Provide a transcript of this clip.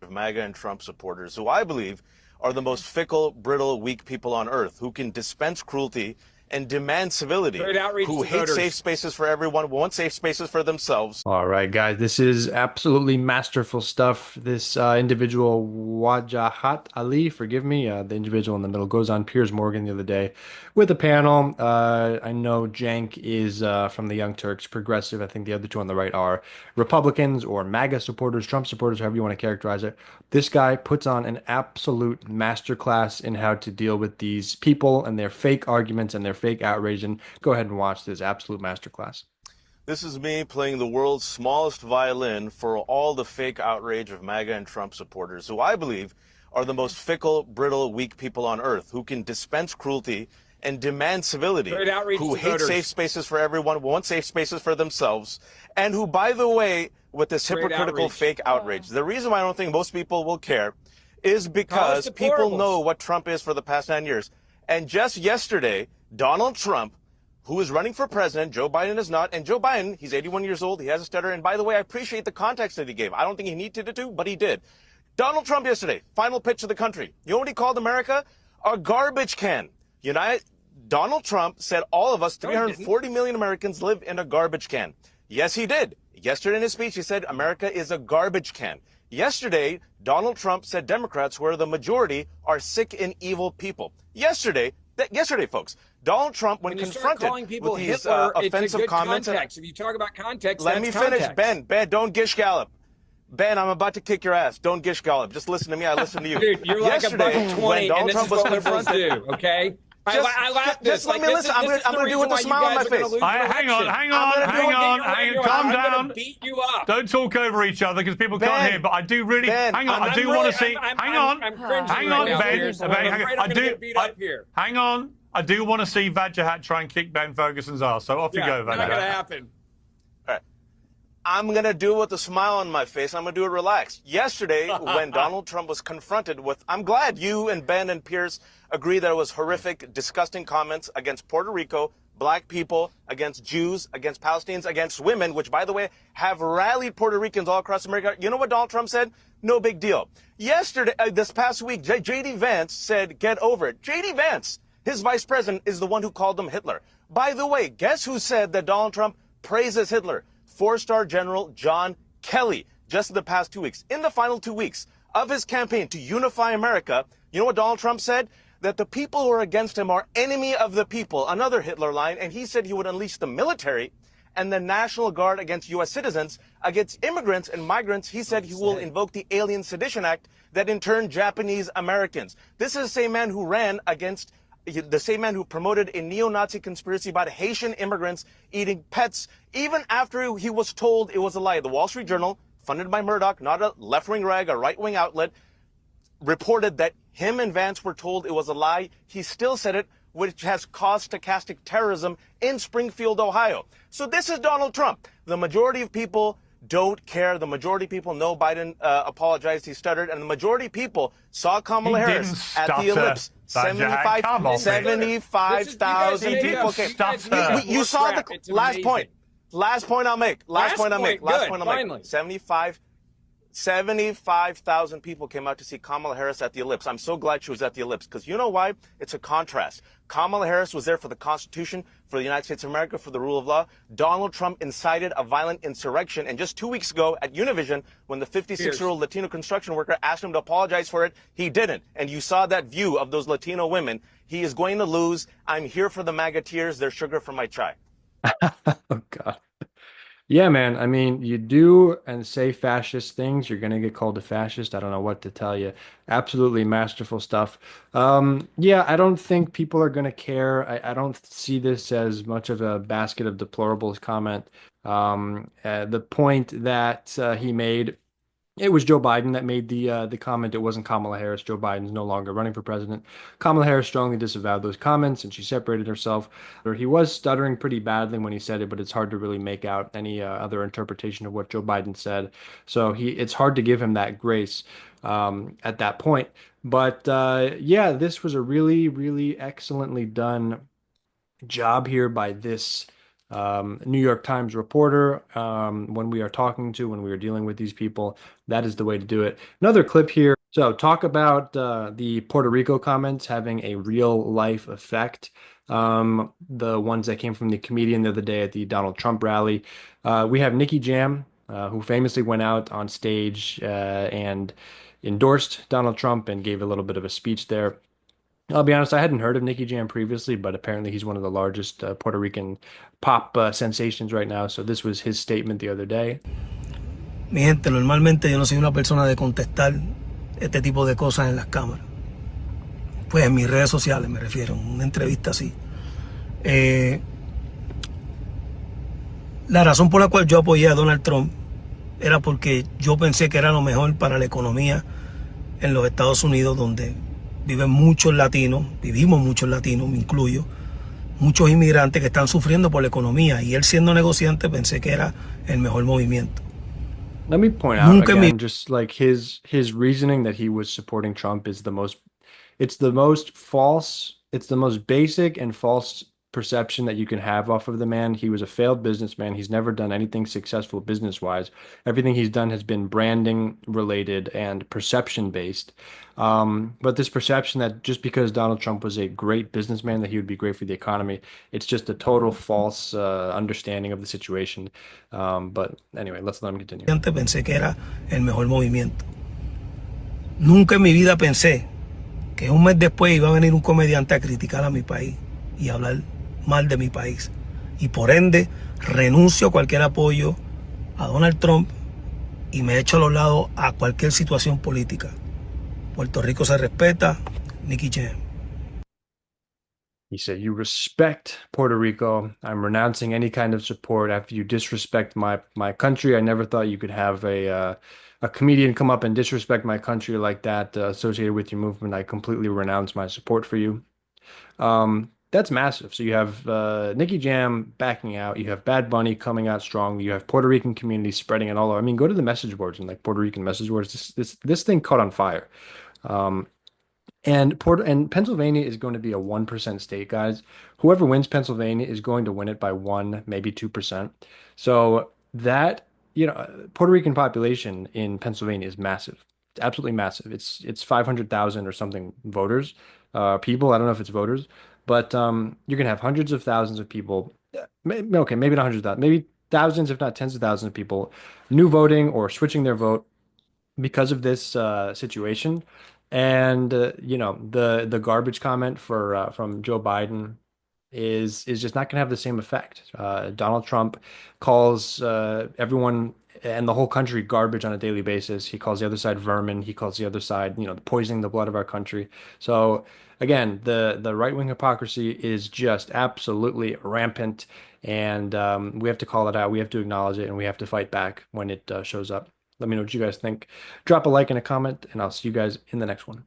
of MAGA and Trump supporters, who I believe are the most fickle, brittle, weak people on earth, who can dispense cruelty and demand civility, who hate safe spaces for everyone, want safe spaces for themselves. All right, guys, this is absolutely masterful stuff. This individual, Wajahat Ali, forgive me, the individual in the middle goes on Piers Morgan the other day with a panel. I know Cenk is from the Young Turks, progressive. I think the other two on the right are Republicans or MAGA supporters, Trump supporters, however you want to characterize it. This guy puts on an absolute masterclass in how to deal with these people and their fake arguments and their fake outrage. And go ahead and watch this absolute masterclass. This is me playing the world's smallest violin for all the fake outrage of MAGA and Trump supporters, who I believe are the most fickle, brittle, weak people on earth, who can dispense cruelty and demand civility, who hate safe spaces for everyone, want safe spaces for themselves, and who, by the way, with this hypocritical fake outrage, the reason why I don't think most people will care is because people know what Trump is for the past 9 years. And just yesterday, Donald Trump, who is running for president, Joe Biden is not, and Joe Biden, he's 81 years old, he has a stutter, and by the way, I appreciate the context that he gave. I don't think he needed to, but he did. Donald Trump yesterday, final pitch to the country. You know what he called America? A garbage can. Donald Trump said all of us, 340 million Americans, live in a garbage can. Yes, he did. Yesterday in his speech, he said America is a garbage can. Yesterday, Donald Trump said Democrats, who are the majority, are sick and evil people. Yesterday, folks, Donald Trump, when confronted with these offensive comments, if you talk about context, let me finish, Ben, don't gish gallop. Ben, I'm about to kick your ass. Don't gish gallop. Just listen to me. I listen to you. Dude, you're like a $1.20, and this is what liberals do, okay? I laugh this. Just let me listen. I'm going to do it with a smile on my face. Hang on. Calm down. Beat you up. Don't talk over each other because people can't hear. But I do really. Hang on. I do want to see. Hang on. Hang on, Ben. Hang on. I do want to see Vajahat try and kick Ben Ferguson's ass. So off you go, Vajahat. Not going to happen. All right. I'm going to do it with a smile on my face. I'm going to do it relaxed. Yesterday, when Donald Trump was confronted with, I'm glad you and Ben and Piers agree that it was horrific, disgusting comments against Puerto Rico, black people, against Jews, against Palestinians, against women, which, by the way, have rallied Puerto Ricans all across America. You know what Donald Trump said? No big deal. Yesterday, this past week, J.D. Vance said, get over it. J.D. Vance, his vice president, is the one who called him Hitler. By the way, guess who said that Donald Trump praises Hitler? Four-star General John Kelly, just in the past 2 weeks. In the final 2 weeks of his campaign to unify America, you know what Donald Trump said? That the people who are against him are enemy of the people, another Hitler line, and he said he would unleash the military and the National Guard against U.S. citizens, against immigrants and migrants. He said he will invoke the Alien Sedition Act that in turn Japanese Americans. This is the same man who ran against the same man who promoted a neo-Nazi conspiracy about Haitian immigrants eating pets, even after he was told it was a lie. The Wall Street Journal, funded by Murdoch, not a left-wing rag, a right-wing outlet, reported that him and Vance were told it was a lie. He still said it, which has caused stochastic terrorism in Springfield, Ohio. So this is Donald Trump. The majority of people don't care. The majority of people know Biden apologized, he stuttered, and the majority of people saw Kamala Harris at the ellipse. 75,000 people came. You saw the last point. Last point I'll make. 75,000 people came out to see Kamala Harris at the ellipse. I'm so glad she was at the ellipse because you know why? It's a contrast. Kamala Harris was there for the Constitution, for the United States of America, for the rule of law. Donald Trump incited a violent insurrection. And just 2 weeks ago at Univision, when the 56-year-old Latino construction worker asked him to apologize for it, he didn't. And you saw that view of those Latino women. He is going to lose. I'm here for the MAGA tears. They're sugar for my chai. Oh, God. Yeah, man. I mean, you do and say fascist things, you're going to get called a fascist. I don't know what to tell you. Absolutely masterful stuff. Yeah, I don't think people are going to care. I don't see this as much of a basket of deplorables comment. The point that he made, it was Joe Biden that made the comment. It wasn't Kamala Harris. Joe Biden's no longer running for president. Kamala Harris strongly disavowed those comments, and she separated herself. Or he was stuttering pretty badly when he said it, but it's hard to really make out any other interpretation of what Joe Biden said. So it's hard to give him that grace at that point. But yeah, this was a really, really excellently done job here by this New York Times reporter, when we are dealing with these people, that is the way to do it. Another clip here. So talk about the Puerto Rico comments having a real life effect. The ones that came from the comedian the other day at the Donald Trump rally. We have Nicki Jam, who famously went out on stage and endorsed Donald Trump and gave a little bit of a speech there. I'll be honest, I hadn't heard of Nicki Jam previously, but apparently he's one of the largest Puerto Rican pop sensations right now. So this was his statement the other day. Mi gente, normalmente yo no soy una persona de contestar este tipo de cosas en las cámaras. Pues en mis redes sociales me refiero, en una entrevista así. La razón por la cual yo apoyé a Donald Trump era porque yo pensé que era lo mejor para la economía en los Estados Unidos, donde vivimos muchos latinos, me incluyo, muchos inmigrantes que están sufriendo por la economía, y él siendo negociante pensé que era el mejor movimiento. Let me point out again, just like his reasoning that he was supporting Trump is it's the most basic and false perception that you can have off of the man. He was a failed businessman. He's never done anything successful business-wise. Everything he's done has been branding related and perception based. But this perception that just because Donald Trump was a great businessman, that he would be great for the economy, it's just a total false understanding of the situation. But anyway, let's let him continue. Pensé que era el mejor movimiento. Nunca en mi vida pensé que un mes después iba a venir un comediante a criticar a mi país y hablar mal de mi país, y por ende renuncio a cualquier apoyo a Donald Trump y me echo a los lados a cualquier situación política. Puerto Rico se respeta. Nicki Jam. He said, "You respect Puerto Rico. I'm renouncing any kind of support after you disrespect my country. I never thought you could have a comedian come up and disrespect my country like that associated with your movement. I completely renounce my support for you." That's massive. So you have Nicki Jam backing out. You have Bad Bunny coming out strong. You have Puerto Rican community spreading it all over. I mean, go to the message boards and like Puerto Rican message boards. This thing caught on fire. And Pennsylvania is going to be a 1% state, guys. Whoever wins Pennsylvania is going to win it by 1, maybe 2%. So that, Puerto Rican population in Pennsylvania is massive. It's absolutely massive. It's 500,000 or something voters, people. I don't know if it's voters, but you're gonna have hundreds of thousands of people. Okay, maybe not 100,000, maybe thousands, if not tens of thousands of people, new voting or switching their vote because of this situation. And the garbage comment from Joe Biden is just not going to have the same effect. Donald Trump calls everyone and the whole country garbage on a daily basis. He calls the other side vermin. He calls the other side, poisoning the blood of our country. So again, the right-wing hypocrisy is just absolutely rampant, and we have to call it out. We have to acknowledge it, and we have to fight back when it shows up. Let me know what you guys think. Drop a like and a comment, and I'll see you guys in the next one.